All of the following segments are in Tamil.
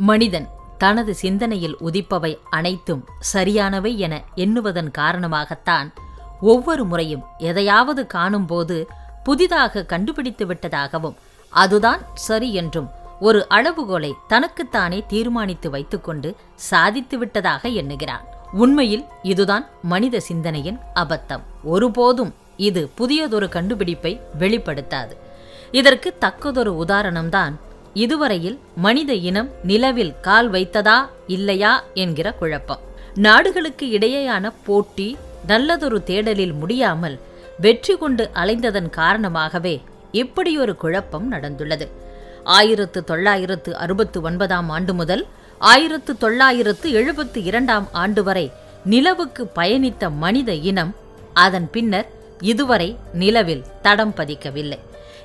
மனிதன் தனது சிந்தனையில் உதிப்பவை அனைத்தும் சரியானவை என எண்ணுவதன் காரணமாகத்தான் ஒவ்வொரு முறையும் எதையாவது காணும்போது புதிதாக கண்டுபிடித்து விட்டதாகவும் அதுதான் சரி என்றும் ஒரு அளவுகோலை தனக்குத்தானே தீர்மானித்து வைத்துக்கொண்டு சாதித்து விட்டதாக எண்ணுகிறான். உண்மையில் இதுதான் மனித சிந்தனையின் அபத்தம். ஒருபோதும் இது புதியதொரு கண்டுபிடிப்பை வெளிப்படுத்தாது. இதற்கு தக்கதொரு உதாரணம்தான் இதுவரையில் மனித இனம் நிலவில் கால் வைத்ததா இல்லையா என்கிற குழப்பம். நாடுகளுக்கு இடையேயான போட்டி நல்லதொரு தேடலில் முடியாமல் வெற்றி கொண்டு அலைந்ததன் காரணமாகவே இப்படியொரு குழப்பம் நடந்துள்ளது. 1969 ஆண்டு முதல் 1972 ஆண்டு வரை நிலவுக்கு பயணித்த மனித இனம் அதன் பின்னர் இதுவரை நிலவில் தடம் பதிக்கவில்லை.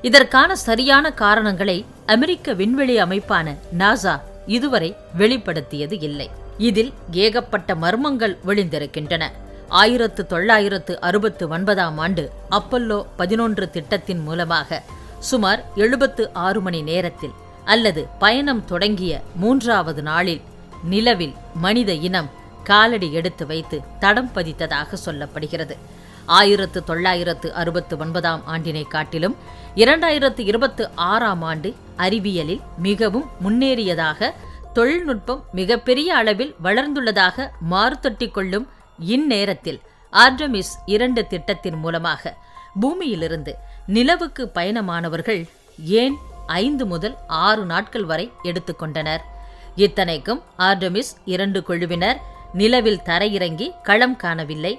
இதற்கான சரியான காரணங்களை அமெரிக்க விண்வெளி அமைப்பான நாசா இதுவரை வெளிப்படுத்தியது இல்லை. இதில் ஏகப்பட்ட மர்மங்கள் ஒளிந்திருக்கின்றன. 1969 ஆண்டு அப்பல்லோ 11 திட்டத்தின் மூலமாக சுமார் 76 மணி நேரத்தில் அல்லது பயணம் தொடங்கிய 3வது நாளில் நிலவில் மனித இனம் காலடி எடுத்து வைத்து தடம் பதித்ததாக சொல்லப்படுகிறது. 1969 ஆண்டினை காட்டிலும் 2026 ஆண்டு அறிவியலில் மிகவும் முன்னேறியதாக, தொழில்நுட்பம் மிகப்பெரிய அளவில் வளர்ந்துள்ளதாக மாறுதட்டிக் கொள்ளும் இந்நேரத்தில் ஆர்டமிஸ் 2 திட்டத்தின் மூலமாக பூமியிலிருந்து நிலவுக்கு பயணமானவர்கள் ஏன் 5 முதல் 6 நாட்கள் வரை எடுத்துக்கொண்டனர்? இத்தனைக்கும் ஆர்டமிஸ் 2 குழுவினர் நிலவில் தரையிறங்கி களம் காணவில்லை,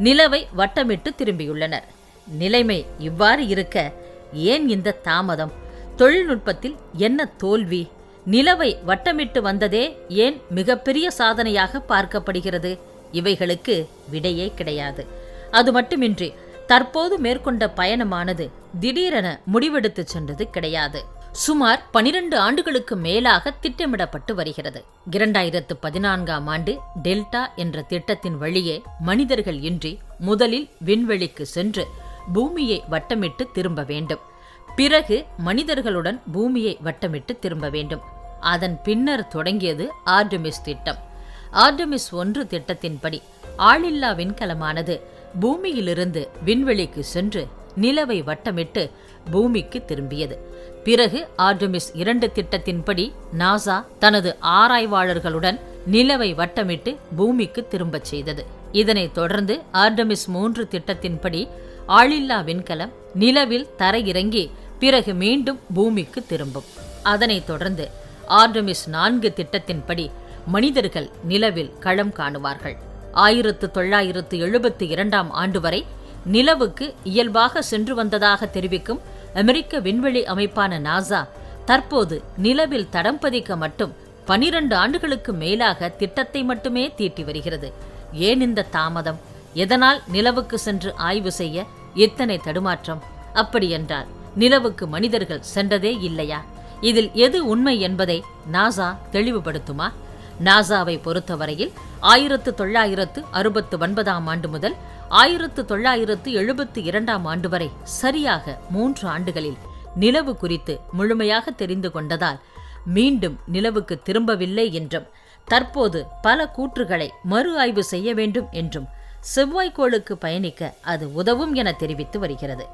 நிலவை வட்டமிட்டு திரும்பியுள்ளனர். நிலைமை இவ்வாறு இருக்க ஏன் இந்த தாமதம்? தொழில்நுட்பத்தில் என்ன தோல்வி? நிலவை வட்டமிட்டு வந்ததே ஏன் மிகப்பெரிய சாதனையாக பார்க்கப்படுகிறது? இவைகளுக்கு விடையே கிடையாது. அது மட்டுமின்றி தற்போது மேற்கொண்ட பயணமானது திடீரென முடிவெடுத்து சென்றது கிடையாது. சுமார் 12 ஆண்டுகளுக்கு மேலாக திட்டமிடப்பட்டு வருகிறது. 2014 ஆண்டு டெல்டா என்ற திட்டத்தின் வழியே மனிதர்கள் இன்றி முதலில் விண்வெளிக்கு சென்று பூமியை வட்டமிட்டு திரும்ப வேண்டும். பிறகு மனிதர்களுடன் பூமியை வட்டமிட்டு திரும்ப வேண்டும். அதன் பின்னர் தொடங்கியது ஆர்டமிஸ் திட்டம். ஆர்டமிஸ் 1 திட்டத்தின்படி ஆளில்லா விண்கலமானது பூமியிலிருந்து விண்வெளிக்கு சென்று நிலவை வட்டமிட்டு பூமிக்கு திரும்பியது. பிறகு ஆர்டமிஸ் 2 திட்டத்தின்படி நாசா தனது ஆராய்வாளர்களுடன் நிலவை வட்டமிட்டு பூமிக்கு திரும்பச் செய்தது. இதனைத் தொடர்ந்து ஆர்டமிஸ் 3 திட்டத்தின்படி ஆளில்லா விண்கலம் நிலவில் தரையிறங்கி பிறகு மீண்டும் பூமிக்கு திரும்பும். அதனைத் தொடர்ந்து ஆர்டமிஸ் 4 திட்டத்தின்படி மனிதர்கள் நிலவில் களம் காணுவார்கள். 1972 ஆண்டு வரை நிலவுக்கு இயல்பாக சென்று வந்ததாக தெரிவிக்கும் அமெரிக்க விண்வெளி அமைப்பான நாசா தற்போது நிலவில் தடம் பதிக்க மட்டும் 12 ஆண்டுகளுக்கு மேலாக திட்டத்தை மட்டுமே தீட்டி வருகிறது. ஏன் இந்த தாமதம்? எதனால் நிலவுக்கு சென்று ஆய்வு செய்ய எத்தனை தடுமாற்றம்? அப்படியென்றால் நிலவுக்கு மனிதர்கள் சென்றதே இல்லையா? இதில் எது உண்மை என்பதை நாசா தெளிவுபடுத்துமா? நாசாவை பொறுத்தவரையில் 1969 ஆண்டு முதல் 1972 ஆண்டு வரை சரியாக 3 ஆண்டுகளில் நிலவு குறித்து முழுமையாக தெரிந்து கொண்டதால் மீண்டும் நிலவுக்கு திரும்பவில்லை என்றும், தற்போது பல கூற்றுகளை மறு ஆய்வு செய்ய வேண்டும் என்றும், செவ்வாய்க்கோளுக்கு பயணிக்க அது உதவும் என தெரிவித்து வருகிறது.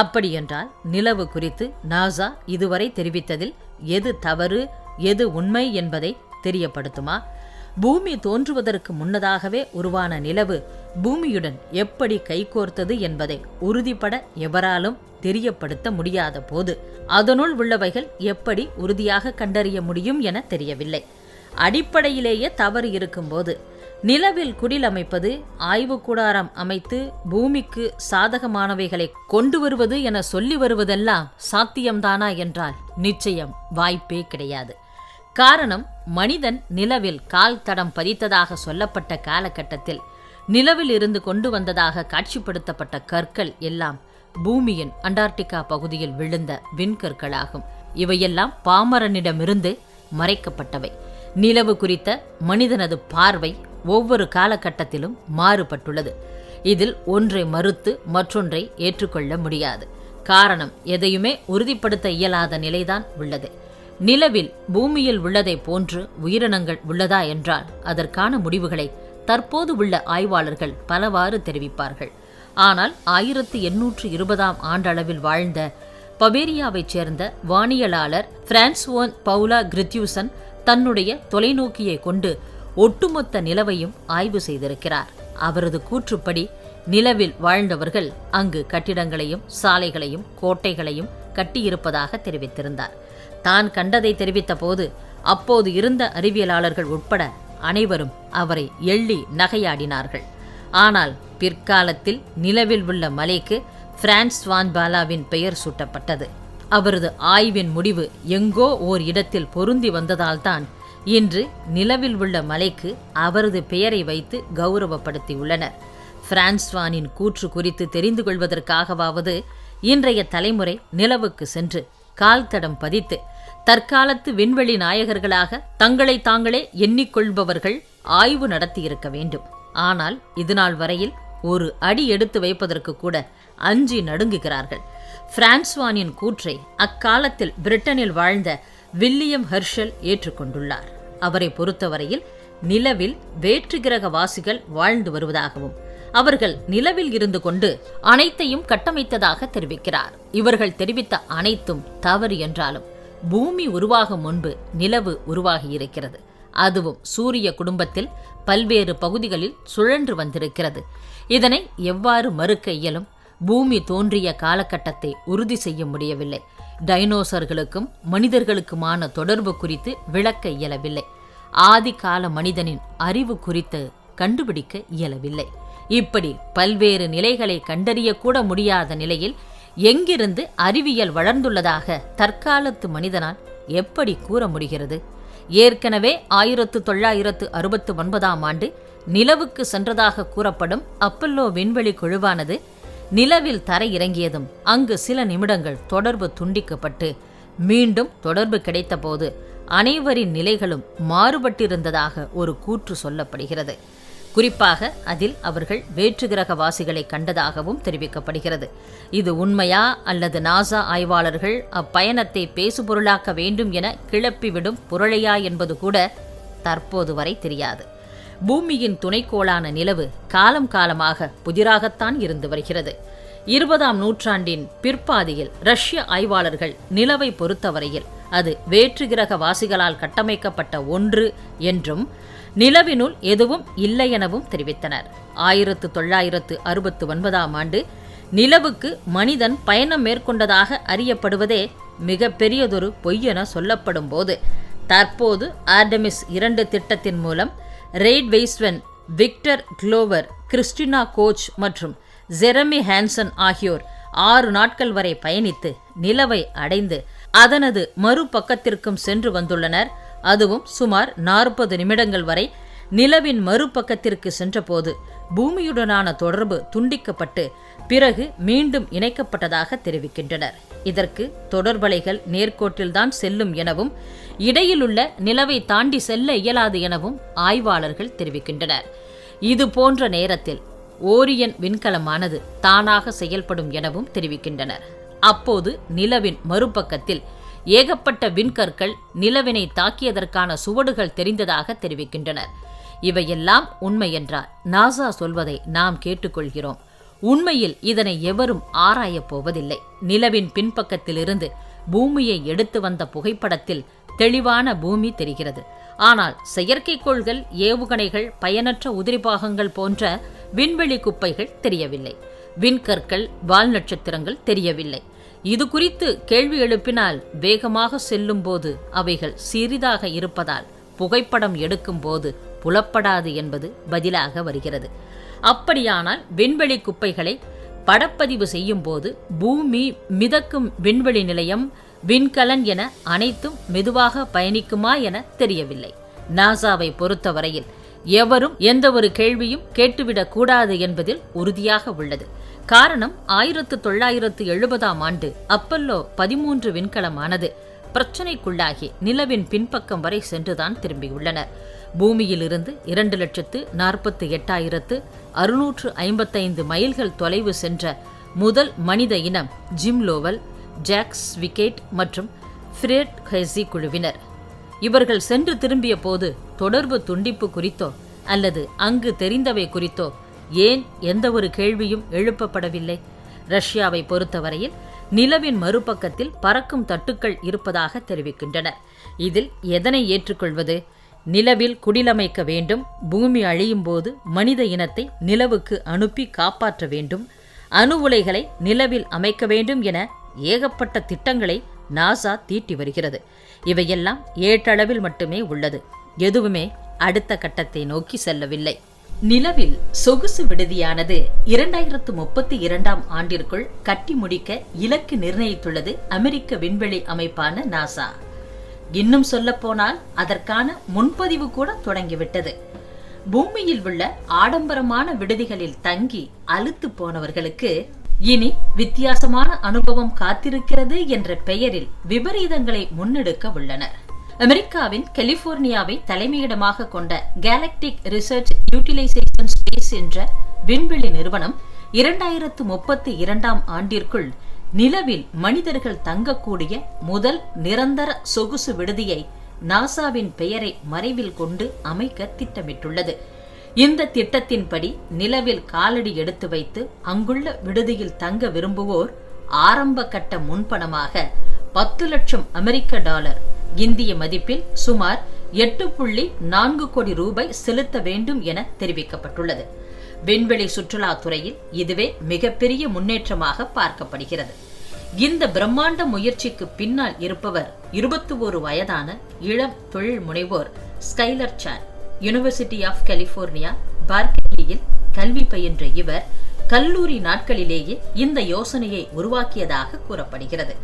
அப்படியென்றால் நிலவு குறித்து நாசா இதுவரை தெரிவித்ததில் எது தவறு, எது உண்மை என்பதை தெரியப்படுத்துமா? பூமி தோன்றுவதற்கு முன்னதாகவே உருவான நிலவு பூமியுடன் எப்படி கைகோர்த்தது என்பதை உறுதிப்பட எவராலும் தெரியப்படுத்த முடியாத போது அதனுள் உள்ளவைகள் எப்படி உறுதியாக கண்டறிய முடியும் என தெரியவில்லை. அடிப்படையிலேயே தவறு இருக்கும்போது நிலவில் குடிலமைப்பது, ஆய்வு கூடாரம் அமைத்து பூமிக்கு சாதகமானவைகளை கொண்டு வருவது என சொல்லி வருவதெல்லாம் சாத்தியம்தானா என்றால் நிச்சயம் வாய்ப்பே கிடையாது. காரணம், மனிதன் நிலவில் கால் தடம் பதித்ததாக சொல்லப்பட்ட காலகட்டத்தில் நிலவில் இருந்து கொண்டு வந்ததாக காட்சிப்படுத்தப்பட்ட கற்கள் எல்லாம் பூமியின் அண்டார்டிகா பகுதியில் விழுந்த விண்கற்களாகும். இவையெல்லாம் பாமரனிடமிருந்து மறைக்கப்பட்டவை. நிலவு குறித்த மனிதனது பார்வை ஒவ்வொரு காலகட்டத்திலும் மாறுபட்டுள்ளது. இதில் ஒன்றை மறுத்து மற்றொன்றை ஏற்றுக்கொள்ள முடியாது. காரணம், எதையுமே உறுதிப்படுத்த இயலாத நிலைதான் உள்ளது. நிலவில் பூமியில் உள்ளதை போன்று உயிரினங்கள் உள்ளதா என்றால் அதற்கான முடிவுகளை தற்போது உள்ள ஆய்வாளர்கள் பலவாறு தெரிவிப்பார்கள். ஆனால் 1820ஆம் ஆண்டளவில் வாழ்ந்த பவேரியாவைச் சேர்ந்த வானியலாளர் பிரான்சுவான் பவுலா கிரித்யூசன் தன்னுடைய தொலைநோக்கியை கொண்டு ஒட்டுமொத்த நிலவையும் ஆய்வு செய்திருக்கிறார். அவரது கூற்றுப்படி நிலவில் வாழ்ந்தவர்கள் அங்கு கட்டிடங்களையும் சாலைகளையும் கோட்டைகளையும் கட்டியிருப்பதாக தெரிவித்திருந்தார். தான் கண்டதை தெரிவித்த போது அப்போது இருந்த அறிவியலாளர்கள் உட்பட அனைவரும் அவரை எள்ளி நகையாடினார்கள். ஆனால் பிற்காலத்தில் நிலவில் உள்ள மலைக்கு பிரான்சுவான் பாலாவின் பெயர் சூட்டப்பட்டது. அவரது ஆய்வின் முடிவு எங்கோ ஓர் இடத்தில் பொருந்தி வந்ததால்தான் இன்று நிலவில் உள்ள மலைக்கு அவரது பெயரை வைத்து கௌரவப்படுத்தியுள்ளனர். பிரான்சுவானின் கூற்று குறித்து தெரிந்து கொள்வதற்காகவாவது இன்றைய தலைமுறை நிலவுக்கு சென்று கால் தடம் பதித்து தற்காலத்து விண்வெளி நாயகர்களாக தங்களை தாங்களே எண்ணிக்கொள்பவர்கள் ஆய்வு நடத்தியிருக்க வேண்டும். ஆனால் இதுநாள் வரையில் ஒரு அடி எடுத்து வைப்பதற்கு கூட அஞ்சி நடுங்குகிறார்கள். பிரான்சுவானின் கூற்றை அக்காலத்தில் பிரிட்டனில் வாழ்ந்த வில்லியம் ஹெர்ஷல் ஏற்றுக்கொண்டுள்ளார். அவரை பொறுத்தவரையில் நிலவில் வேற்றுக்கிரகவாசிகள் வாழ்ந்து வருவதாகவும் அவர்கள் நிலவில் இருந்து கொண்டு அனைத்தையும் கட்டமைத்ததாக தெரிவிக்கிறார். இவர்கள் தெரிவித்த அனைத்தும் தவறு என்றாலும் பூமி உருவாகும் முன்பு நிலவு உருவாகியிருக்கிறது. அதுவும் சூரிய குடும்பத்தில் பல்வேறு பகுதிகளில் சுழன்று வந்திருக்கிறது. இதனை எவ்வாறு மறுக்க இயலும்? பூமி தோன்றிய காலகட்டத்தை உறுதி செய்ய முடியவில்லை. டைனோசர்களுக்கும் மனிதர்களுக்குமான தொடர்பு குறித்து விளக்க இயலவில்லை. ஆதி கால மனிதனின் அறிவு குறித்து கண்டுபிடிக்க இயலவில்லை. இப்படி பல்வேறு நிலைகளை கண்டறியக்கூட முடியாத நிலையில் எங்கிருந்து அறிவியல் வளர்ந்துள்ளதாக தற்காலத்து மனிதனால் எப்படி கூற முடிகிறது? ஏற்கனவே 1969ஆம் ஆண்டு நிலவுக்கு சென்றதாக கூறப்படும் அப்பல்லோ விண்வெளி குழுவானது நிலவில் தரையிறங்கியதும் அங்கு சில நிமிடங்கள் தொடர்பு துண்டிக்கப்பட்டு மீண்டும் தொடர்பு கிடைத்தபோது அனைவரின் நிலைகளும் மாறுபட்டிருந்ததாக ஒரு கூற்று சொல்லப்படுகிறது. குறிப்பாக அதில் அவர்கள் வேற்றுக்கிரகவாசிகளை கண்டதாகவும் தெரிவிக்கப்படுகிறது. இது உண்மையா அல்லது நாசா ஆய்வாளர்கள் அப்பயணத்தை பேசுபொருளாக்க வேண்டும் என கிளப்பிவிடும் புரளையா என்பது கூட தற்போது வரை தெரியாது. பூமியின் துணைக்கோளான நிலவு காலம் காலமாக புதிராகத்தான் இருந்து வருகிறது. 20ஆம் நூற்றாண்டின் பிற்பாதியில் ரஷ்ய ஆய்வாளர்கள் நிலவை பொறுத்தவரையில் அது வேற்றுக்கிரகவாசிகளால் கட்டமைக்கப்பட்ட ஒன்று என்றும் நிலவினுள் எதுவும் இல்லை எனவும் தெரிவித்தனர். 1969ஆம் ஆண்டு நிலவுக்கு மனிதன் பயணம் மேற்கொண்டதாக அறியப்படுவதே மிக பெரியதொரு பொய்யென சொல்லப்படும் போது தற்போது ஆர்டெமிஸ் 2 திட்டத்தின் மூலம் Reid Wiseman, Victor Glover, Christina Koch மற்றும் ஜெரமி ஹான்சன் ஆகியோர் 6 நாட்கள் வரை பயணித்து நிலவை அடைந்து அதனது மறுபக்கத்திற்கும் சென்று வந்துள்ளனர். அதுவும் சுமார் 40 நிமிடங்கள் வரை நிலவின் மறுபக்கத்திற்கு சென்றபோது பூமியுடனான தொடர்பு துண்டிக்கப்பட்டு பிறகு மீண்டும் இணைக்கப்பட்டதாக தெரிவிக்கின்றனர். இதற்கு தொடர்வலைகள் நேர்கோட்டில்தான் செல்லும் எனவும் இடையிலுள்ள நிலவை தாண்டி செல்ல இயலாது எனவும் ஆய்வாளர்கள் தெரிவிக்கின்றனர். இது போன்ற நேரத்தில் ஓரியன் விண்கலமானது தானாக செயல்படும் எனவும் தெரிவிக்கின்றனர். அப்போது நிலவின் மறுபக்கத்தில் ஏகப்பட்ட விண்கற்கள் நிலவினை தாக்கியதற்கான சுவடுகள் தெரிந்ததாக தெரிவிக்கின்றனர். இவையெல்லாம் உண்மை என்றால் நாசா சொல்வதை நாம் கேட்டுக்கொள்கிறோம். உண்மையில் இதனை எவரும் ஆராயப் போவதில்லை. நிலவின் பின்பக்கத்திலிருந்து பூமியை எடுத்து வந்த புகைப்படத்தில் தெளிவான பூமி தெரிகிறது. ஆனால் செயற்கைக்கோள்கள், ஏவுகணைகள், பயனற்ற உதிரிபாகங்கள் போன்ற விண்வெளி குப்பைகள் தெரியவில்லை. விண்கற்கள், வால் நட்சத்திரங்கள் தெரியவில்லை. இது குறித்து கேள்வி எழுப்பினால் வேகமாக செல்லும் போது அவைகள் சிறிதாக இருப்பதால் புகைப்படம் எடுக்கும் போது புலப்படாது என்பது பதிலாக வருகிறது. அப்படியானால் விண்வெளி குப்பைகளை படப்பதிவு செய்யும் போது பூமி, மிதக்கும் விண்வெளி நிலையம், விண்கலன் என அனைத்தும் மெதுவாக பயணிக்குமா என தெரியவில்லை. நாசாவை பொறுத்தவரையில் எவரும் எந்த ஒரு கேள்வியும் கேட்டுவிடக் கூடாது என்பதில் உறுதியாக உள்ளது. காரணம் 1970ஆம் ஆண்டு அப்பல்லோ 13 விண்கலமானது பிரச்சினைக்குள்ளாகி நிலவின் பின்பக்கம் வரை சென்றுதான் திரும்பியுள்ளனர். பூமியிலிருந்து 2,48,655 மைல்கள் தொலைவு சென்ற முதல் மனித இனம் ஜிம் லோவல், ஜாக்ஸ் விக்கெட் மற்றும் ஃப்ரேட் ஹெசி குழுவினர். இவர்கள் சென்று திரும்பிய போது தொடர்பு துண்டிப்பு குறித்தோ அல்லது அங்கு தெரிந்தவை குறித்தோ ஏன் எந்த ஒரு கேள்வியும் எழுப்பப்படவில்லை? ரஷ்யாவை பொறுத்தவரையில் நிலவின் மறுபக்கத்தில் பறக்கும் தட்டுக்கள் இருப்பதாக தெரிவிக்கின்றனர். இதில் எதனை ஏற்றுக்கொள்வது? நிலவில் குடிலமைக்க வேண்டும், பூமி அழியும் போது மனித இனத்தை நிலவுக்கு அனுப்பி காப்பாற்ற வேண்டும், அணு உலைகளை நிலவில் அமைக்க வேண்டும் என ஏகப்பட்ட திட்டங்களை நாசா தீட்டி வருகிறது. இவையெல்லாம் ஏட்டளவில் மட்டுமே உள்ளது. எதுவுமே அடுத்த கட்டத்தை நோக்கி செல்லவில்லை. நிலவில் சொகுசு விடுதியானது 2032 ஆண்டிற்குள் கட்டி முடிக்க இலக்கு நிர்ணயித்துள்ளது அமெரிக்க விண்வெளி அமைப்பான நாசா. இன்னும் சொல்லப்போனால் அதற்கான முன்பதிவு கூட தொடங்கிவிட்டது. பூமியில் உள்ள ஆடம்பரமான விடுதிகளில் தங்கி அலுத்து போனவர்களுக்கு இனி வித்தியாசமான அனுபவம் காத்திருக்கிறது என்ற பெயரில் விபரீதங்களை முன்னெடுக்க உள்ளனர். அமெரிக்காவின் கலிபோர்னியாவை தலைமையிடமாக கொண்ட கேலக்டிக் ரிசர்ச் யூட்டிலைசேஷன் ஸ்பேஸ் என்ற விண்வெளி நிறுவனம் 2032 ஆண்டிற்குள் நிலவில் மனிதர்கள் தங்கக்கூடிய முதல் நிரந்தர சொகுசு விடுதியை நாசாவின் பெயரை மறைவில் கொண்டு அமைக்க திட்டமிட்டுள்ளது. இந்த திட்டத்தின்படி நிலவில் காலடி எடுத்து வைத்து அங்குள்ள விடுதியில் தங்க விரும்புவோர் ஆரம்ப கட்ட முன்பணமாக 10 லட்சம் அமெரிக்க டாலர், இந்திய மதிப்பில் சுமார் 8.4 கோடி ரூபாய் செலுத்த வேண்டும் என தெரிவிக்கப்பட்டுள்ளது. விண்வெளி சுற்றுலா துறையில் இதுவே மிகப்பெரிய முன்னேற்றமாக பார்க்கப்படுகிறது. இந்த பிரம்மாண்ட முயற்சிக்கு பின்னால் இருப்பவர் 21 வயதான இளம் தொழில் முனைவோர் Skyler Chan. University of California பார்க்லியில் கல்வி பயின்ற இவர் கல்லூரி நாட்களிலேயே இந்த யோசனையை உருவாக்கியதாக கூறப்படுகிறது.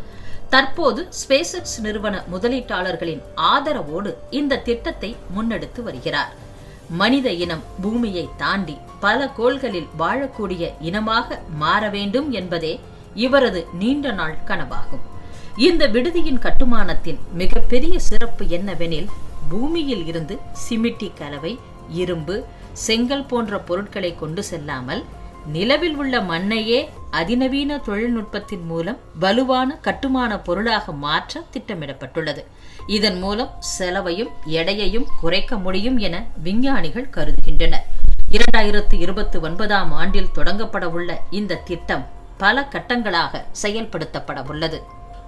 தற்போது ஸ்பேஸ்எக்ஸ் நிறுவன முதலீட்டாளர்களின் ஆதரவோடு இந்த திட்டத்தை முன்னெடுத்து வருகிறார். மனித இனம் பூமியை தாண்டி பல கோள்களில் வாழக்கூடிய இனமாக மாற வேண்டும் என்பதே இவரது நீண்ட நாள் கனவாகும். இந்த விடுதியின் கட்டுமானத்தின் மிகப்பெரிய சிறப்பு என்னவெனில், பூமியில் இருந்து சிமிட்டி கலவை, இரும்பு, செங்கல் போன்ற பொருட்களை கொண்டு செல்லாமல் நிலவில் உள்ள மண்ணையே அதிநவீன தொழில்நுட்பத்தின் மூலம் வலுவான கட்டுமான பொருளாக மாற்ற திட்டமிடப்பட்டுள்ளது. இதன் மூலம் செலவையும் எடையையும் குறைக்க முடியும் என விஞ்ஞானிகள் கருதுகின்றனர். 2029 ஆண்டில் தொடங்கப்பட உள்ள இந்த திட்டம் பல கட்டங்களாக செயல்படுத்தப்பட உள்ளது.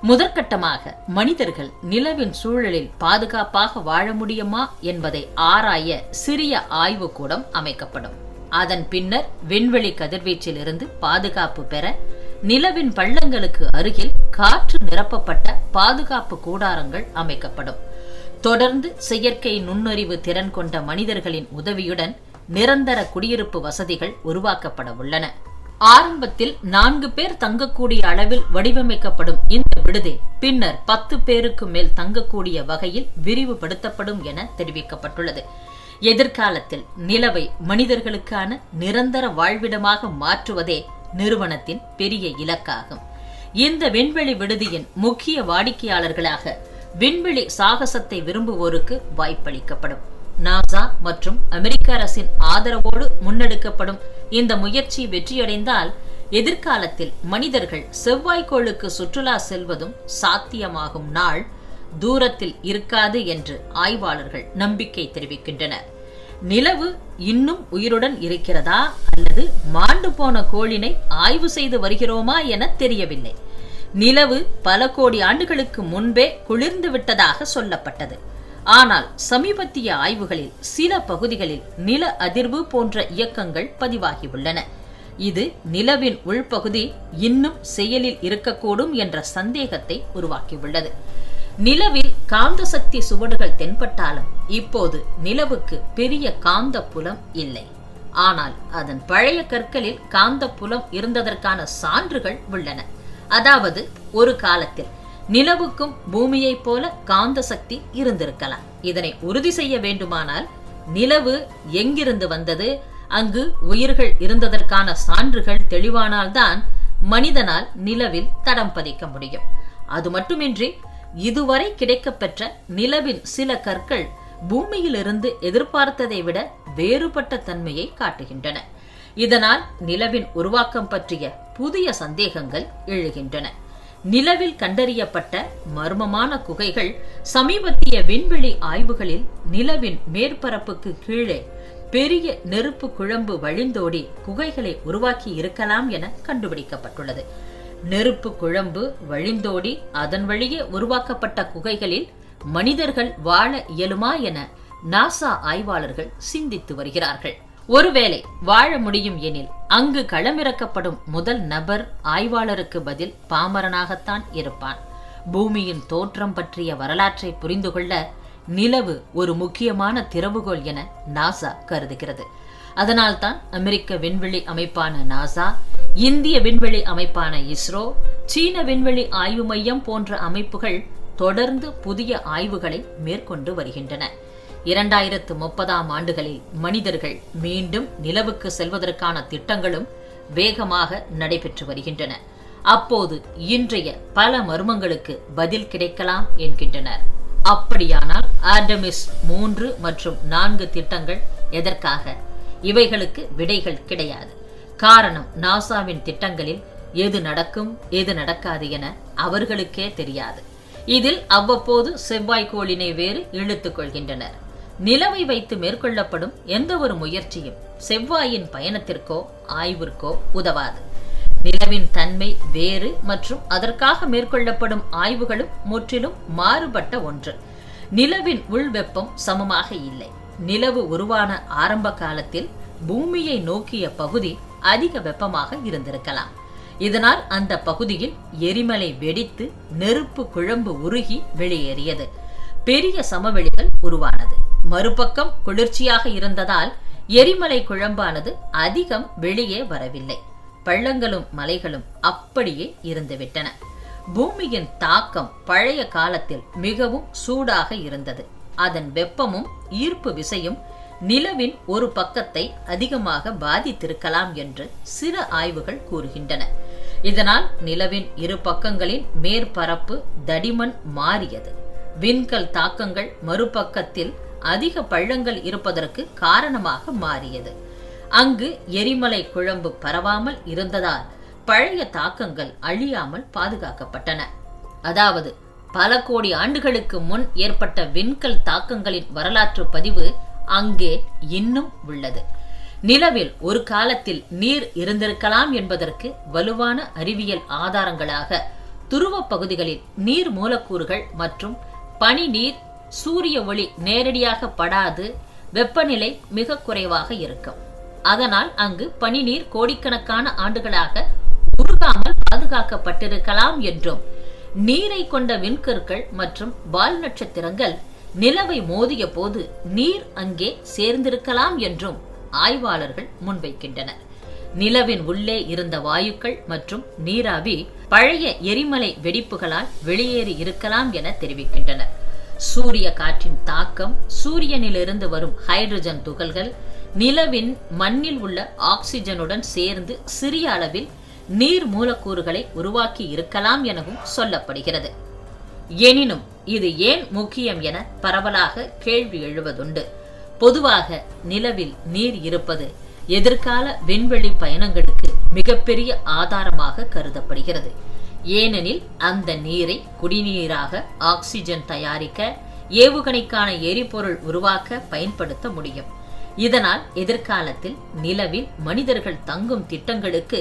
முதற்கட்டமாக மனிதர்கள் நிலவின் சூழலில் பாதுகாப்பாக வாழ முடியுமா என்பதை ஆராய சிறிய ஆய்வுக்கூடம் அமைக்கப்படும். அதன் பின்னர் விண்வெளி கதிர்வீச்சில் இருந்து பாதுகாப்பு பெற நிலவின் பள்ளங்களுக்கு அருகில் காற்று நிரப்பப்பட்ட பாதுகாப்பு கூடாரங்கள் அமைக்கப்படும். தொடர்ந்து செயற்கை நுண்ணறிவு திறன் கொண்ட மனிதர்களின் உதவியுடன் நிரந்தர குடியிருப்பு வசதிகள் உருவாக்கப்பட உள்ளன. ஆரம்பத்தில் 4 பேர் தங்கக்கூடிய அளவில் வடிவமைக்கப்படும் இந்த விடுதி பின்னர் 10 பேருக்கு மேல் தங்கக்கூடிய வகையில் விரிவுபடுத்தப்படும் என தெரிவிக்கப்பட்டுள்ளது. எதிர்காலத்தில் நிலவை மனிதர்களுக்கான நிரந்தர வாழ்விடமாக மாற்றுவதே நிறுவனத்தின் பெரிய இலக்காகும். இந்த விண்வெளி விடுதியின் முக்கிய வாடிக்கையாளர்களாக விண்வெளி சாகசத்தை விரும்புவோருக்கு வாய்ப்பளிக்கப்படும். நாசா மற்றும் அமெரிக்க அரசின் ஆதரவோடு முன்னெடுக்கப்படும் இந்த முயற்சி வெற்றியடைந்தால் எதிர்காலத்தில் மனிதர்கள் செவ்வாய்க்கோளுக்கு சுற்றுலா செல்வதும் சாத்தியமாகும் நாள் தூரத்தில் இருக்காது என்று ஆய்வாளர்கள் நம்பிக்கை தெரிவிக்கின்றனர். நிலவு இன்னும் உயிருடன் இருக்கிறதா அல்லது மாண்டு போன கோளினை ஆய்வு செய்து வருகிறோமா என தெரியவில்லை. நிலவு பல கோடி ஆண்டுகளுக்கு முன்பே குளிர்ந்து விட்டதாக சொல்லப்பட்டது. ஆனால் சமீபத்திய ஆய்வுகளில் சில பகுதிகளில் நில அதிர்வு போன்ற இயக்கங்கள் பதிவாகியுள்ளன. இது நிலவின் உள்பகுதி இன்னும் செயலில் இருக்கக்கூடும் என்ற சந்தேகத்தை உருவாக்கியுள்ளது. நிலவில் காந்த சக்தி சுவடுகள் தென்பட்டாலும் இப்போது நிலவுக்கு பெரிய காந்த புலம் இல்லை. ஆனால் அதன் பழைய கற்களில் காந்த புலம் இருந்ததற்கான சான்றுகள் உள்ளன. அதாவது ஒரு காலத்தில் நிலவுக்கும் பூமியைப் போல காந்த சக்தி இருந்திருக்கலாம். இதனை உறுதி செய்ய வேண்டுமானால் நிலவு எங்கிருந்து வந்தது, அங்கு உயிர்கள் இருந்ததற்கான சான்றுகள் தெளிவானால்தான் மனிதனால் நிலவில் தடம் பதிக்க முடியும். அது மட்டுமின்றி இதுவரை கிடைக்கப்பெற்ற நிலவின் சில கற்கள் பூமியிலிருந்து எதிர்பார்த்ததை விட வேறுபட்ட தன்மையை காட்டுகின்றன. இதனால் நிலவின் உருவாக்கம் பற்றிய புதிய சந்தேகங்கள் எழுகின்றன. நிலவில் கண்டறியப்பட்ட மர்மமான குகைகள் சமீபத்திய விண்வெளி ஆய்வுகளில் நிலவின் மேற்பரப்புக்கு கீழே பெரிய நெருப்பு குழம்பு வழிந்தோடி குகைகளை உருவாக்கி இருக்கலாம் என கண்டுபிடிக்கப்பட்டுள்ளது. நெருப்பு குழம்பு வழிந்தோடி அதன் வழியே உருவாக்கப்பட்ட குகைகளில் மனிதர்கள் வாழ இயலுமா என நாசா ஆய்வாளர்கள் சிந்தித்து வருகிறார்கள். ஒருவேளை வாழ முடியும் எனில் அங்கு களமிறக்கப்படும் முதல் நபர் ஆய்வாளருக்கு பதில் பாமரனாகத்தான் இருப்பான். பூமியின் தோற்றம் பற்றிய வரலாற்றை புரிந்து கொள்ள நிலவு ஒரு முக்கியமான திறவுகோல் என நாசா கருதுகிறது. அதனால்தான் அமெரிக்க விண்வெளி அமைப்பான நாசா, இந்திய விண்வெளி அமைப்பான இஸ்ரோ, சீன விண்வெளி ஆய்வு மையம் போன்ற அமைப்புகள் தொடர்ந்து புதிய ஆய்வுகளை மேற்கொண்டு வருகின்றன. 2030ஆம் ஆண்டுகளில் மனிதர்கள் மீண்டும் நிலவுக்கு செல்வதற்கான திட்டங்களும் வேகமாக நடைபெற்று வருகின்றன. அப்போது இன்றைய பல மர்மங்களுக்கு பதில் கிடைக்கலாம் என்கின்றனர். அப்படியானால் ஆர்டமிஸ் 3 மற்றும் 4 திட்டங்கள் எதற்காக? இவைகளுக்கு விடைகள் கிடையாது. காரணம், நாசாவின் திட்டங்களில் எது நடக்கும் எது நடக்காது என அவர்களுக்கே தெரியாது. இதில் அவ்வப்போது செவ்வாய்க்கோளினை வேறு இழுத்துக் கொள்கின்றனர். நிலவை வைத்து மேற்கொள்ளப்படும் எந்த ஒரு முயற்சியும் செவ்வாயின் பயணத்திற்கோ ஆய்விற்கோ உதவாது. நிலவின் தன்மை வேறு மற்றும் அதற்காக மேற்கொள்ளப்படும் ஆய்வுகளும் முற்றிலும் மாறுபட்ட ஒன்று. நிலவின் உள் வெப்பம் சமமாக இல்லை. நிலவு உருவான ஆரம்ப காலத்தில் பூமியை நோக்கிய பகுதி அதிக வெப்பமாக இருந்திருக்கலாம். இதனால் அந்த பகுதியில் எரிமலை வெடித்து நெருப்பு குழம்பு உருகி வெளியேறியது. பெரிய சமவெளிகள் உருவானது. மறுபக்கம் குளிர்ச்சியாக இருந்ததால் எரிமலை குழம்பானது அதிகம் வெளியே வரவில்லை. பள்ளங்களும் மலைகளும் அப்படியே இருந்துவிட்டன. பூமியின் தாக்கம் பழைய காலத்தில் மிகவும் சூடாக இருந்தது. அதன் வெப்பமும் ஈர்ப்பு விசையும் நிலவின் ஒரு பக்கத்தை அதிகமாக பாதித்திருக்கலாம் என்று சில ஆய்வுகள் கூறுகின்றன. இதனால் நிலவின் இரு பக்கங்களின் மேற்பரப்பு தடிமன் மாறியது. விண்கல் தாக்கங்கள் மறுபக்கத்தில் அதிக பள்ளங்கள் இருப்பதற்கு காரணமாக மாறியது. அங்கு எரிமலை குழம்பு பரவாமல் இருந்ததால் பழைய தாக்கங்கள் அழியாமல் பாதுகாக்கப்பட்டன. அதாவது பல கோடி ஆண்டுகளுக்கு முன் ஏற்பட்ட விண்கல் தாக்கங்களின் வரலாற்று பதிவு அங்கே இன்னும் உள்ளது. நிலவில் ஒரு காலத்தில் நீர் இருந்திருக்கலாம் என்பதற்கு வலுவான அறிவியல் ஆதாரங்களாக துருவ பகுதிகளில் நீர் மூலக்கூறுகள் மற்றும் பனி நீர், சூரிய ஒளி நேரடியாக படாது, வெப்பநிலை மிக குறைவாக இருக்கும். அதனால் அங்கு பனி நீர் கோடிக்கணக்கான ஆண்டுகளாக உருகாமல் பாதுகாக்கப்பட்டிருக்கலாம் என்றும், நீரை கொண்ட விண்கற்கள் மற்றும் வால் நட்சத்திரங்கள் நிலவை மோதிய போது நீர் அங்கே சேர்ந்திருக்கலாம் என்றும் ஆய்வாளர்கள் முன்வைக்கின்றனர். நிலவின் உள்ளே இருந்த வாயுக்கள் மற்றும் நீராவி பழைய எரிமலை வெடிப்புகளால் வெளியேறி இருக்கலாம் என தெரிவிக்கின்றனர். சூரிய காற்றின் தாக்கம், சூரியனிலிருந்து வரும் ஹைட்ரஜன் துகள்கள் நிலவின் மண்ணில் உள்ள ஆக்சிஜனுடன் சேர்ந்து சிறிய அளவில் நீர் மூலக்கூறுகளை உருவாக்கி இருக்கலாம் எனவும் சொல்லப்படுகிறது. எனினும் இது ஏன் முக்கியம் என பரவலாக கேள்வி எழுவதுண்டு. பொதுவாக நிலவில் நீர் இருப்பது எதிர்கால விண்வெளி பயணங்களுக்கு மிகப்பெரிய ஆதாரமாக கருதப்படுகிறது. ஏனெனில் அந்த நீரை குடிநீராக, ஆக்சிஜன் தயாரிக்க, ஏவுகணைக்கான எரிபொருள் உருவாக்க பயன்படுத்த முடியும். இதனால் எதிர்காலத்தில் நிலவில் மனிதர்கள் தங்கும் திட்டங்களுக்கு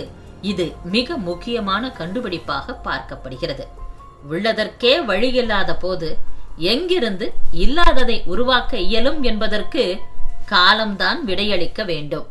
இது மிக முக்கியமான கண்டுபிடிப்பாக பார்க்கப்படுகிறது. உள்ளதற்கே வழியில்லாத போது எங்கிருந்து இல்லாததை உருவாக்க இயலும் என்பதற்கு காலம்தான் விடையளிக்க வேண்டும்.